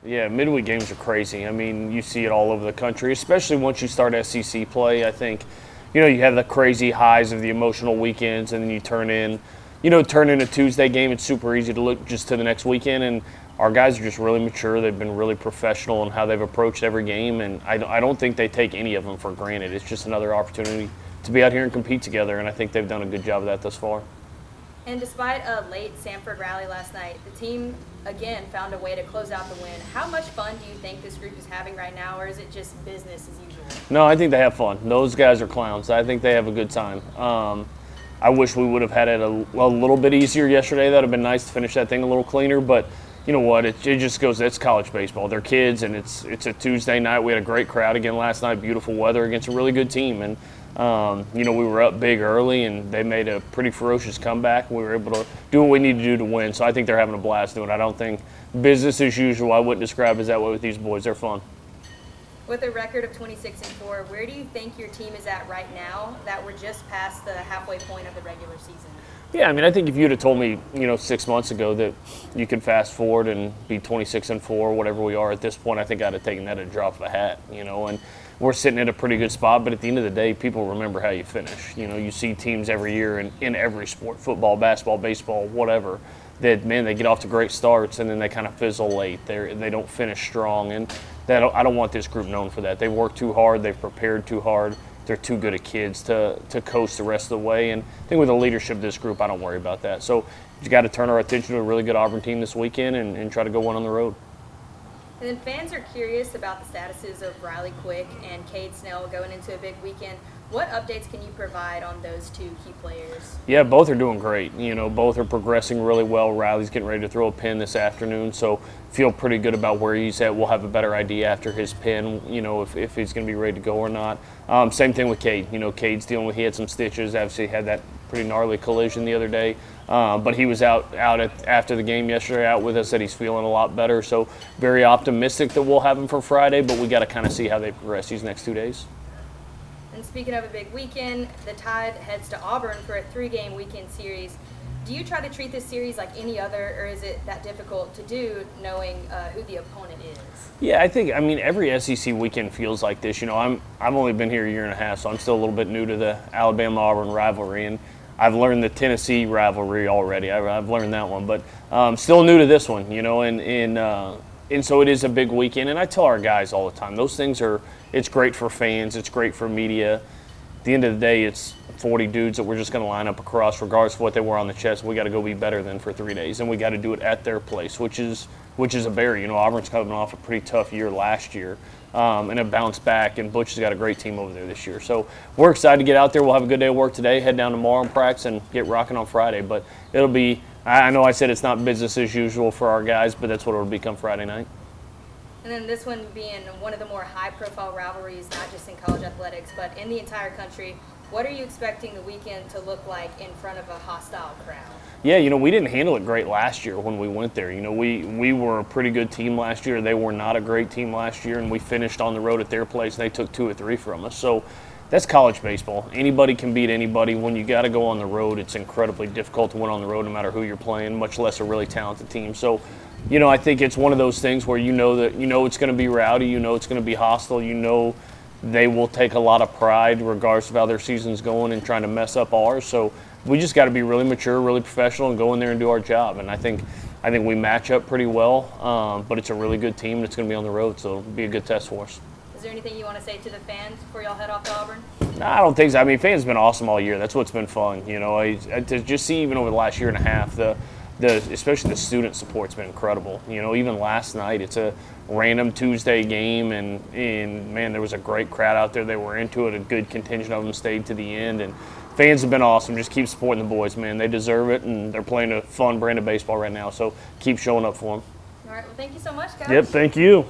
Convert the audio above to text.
Yeah, midweek games are crazy. I mean, you see it all over the country, especially once you start SEC play. I think, you have the crazy highs of the emotional weekends, and then you turn in a Tuesday game. It's super easy to look just to the next weekend, and our guys are just really mature. They've been really professional in how they've approached every game, and I don't think they take any of them for granted. It's just another opportunity to be out here and compete together, and I think they've done a good job of that thus far. And despite a late Samford rally last night, the team, again, found a way to close out the win. How much fun do you think this group is having right now, or is it just business as usual? No, I think they have fun. Those guys are clowns. I think they have a good time. I wish we would have had it a little bit easier yesterday. That would have been nice to finish that thing a little cleaner, but you know what? It just goes. It's college baseball. They're kids, and it's a Tuesday night. We had a great crowd again last night. Beautiful weather against a really good team, and we were up big early, and they made a pretty ferocious comeback. We were able to do what we need to do to win. So I think they're having a blast doing it. I don't think business as usual. I wouldn't describe it as that way with these boys. They're fun. With a record of 26-4, where do you think your team is at right now that we're just past the halfway point of the regular season? Yeah, I mean, I think if you'd have told me, 6 months ago that you could fast forward and be 26-4, whatever we are at this point, I think I'd have taken that at a drop of a hat, and we're sitting at a pretty good spot, but at the end of the day, people remember how you finish. You see teams every year in every sport, football, basketball, baseball, whatever, that, man, they get off to great starts and then they kind of fizzle late. They don't finish strong, and I don't want this group known for that. They've worked too hard. They've prepared too hard. They're too good at kids to coast the rest of the way. And I think with the leadership of this group, I don't worry about that. So you got to turn our attention to a really good Auburn team this weekend and try to go one on the road. And then fans are curious about the statuses of Riley Quick and Cade Snell going into a big weekend. What updates can you provide on those two key players? Yeah, both are doing great. Both are progressing really well. Riley's getting ready to throw a pin this afternoon, so feel pretty good about where he's at. We'll have a better idea after his pin, if he's going to be ready to go or not. Same thing with Cade. Cade's dealing with, he had some stitches, obviously had that pretty gnarly collision the other day. But he was out after the game yesterday, out with us, said he's feeling a lot better. So very optimistic that we'll have him for Friday, but we got to kind of see how they progress these next 2 days. And speaking of a big weekend, the Tide heads to Auburn for a 3-game weekend series. Do you try to treat this series like any other, or is it that difficult to do knowing who the opponent is? Yeah, I mean, every SEC weekend feels like this. I've only been here a year and a half, so I'm still a little bit new to the Alabama-Auburn rivalry, and I've learned the Tennessee rivalry already. I've learned that one, but still new to this one, and so it is a big weekend. And I tell our guys all the time, those things it's great for fans, it's great for media. At the end of the day, it's 40 dudes that we're just going to line up across, regardless of what they wear on the chest. We got to go be better than for 3 days, and we got to do it at their place, which is a barrier. Auburn's coming off a pretty tough year last year, and it bounced back, and Butch has got a great team over there this year. So we're excited to get out there. We'll have a good day of work today, head down tomorrow and practice, and get rocking on Friday. But it'll be, I know I said it's not business as usual for our guys, but that's what it'll become Friday night. And then this one being one of the more high-profile rivalries, not just in college athletics, but in the entire country. What are you expecting the weekend to look like in front of a hostile crowd? Yeah, we didn't handle it great last year when we went there. We were a pretty good team last year. They were not a great team last year, and we finished on the road at their place, and they took 2 or 3 from us. So that's college baseball. Anybody can beat anybody. When you got to go on the road, it's incredibly difficult to win on the road no matter who you're playing, much less a really talented team. So, I think it's one of those things where it's going to be rowdy, it's going to be hostile, they will take a lot of pride regardless of how their season's going and trying to mess up ours. So we just got to be really mature, really professional, and go in there and do our job. And I think we match up pretty well, but it's a really good team that's going to be on the road, so it'll be a good test for us. Is there anything you want to say to the fans before y'all head off to Auburn? I don't think so. I mean, fans have been awesome all year. That's what's been fun. To just see even over the last year and a half, especially the student support's been incredible. Even last night, it's a random Tuesday game, and man, there was a great crowd out there. They were into it. A good contingent of them stayed to the end, and fans have been awesome. Just keep supporting the boys, man. They deserve it, and they're playing a fun brand of baseball right now, so keep showing up for them. All right, well, thank you so much, guys. Yep, thank you.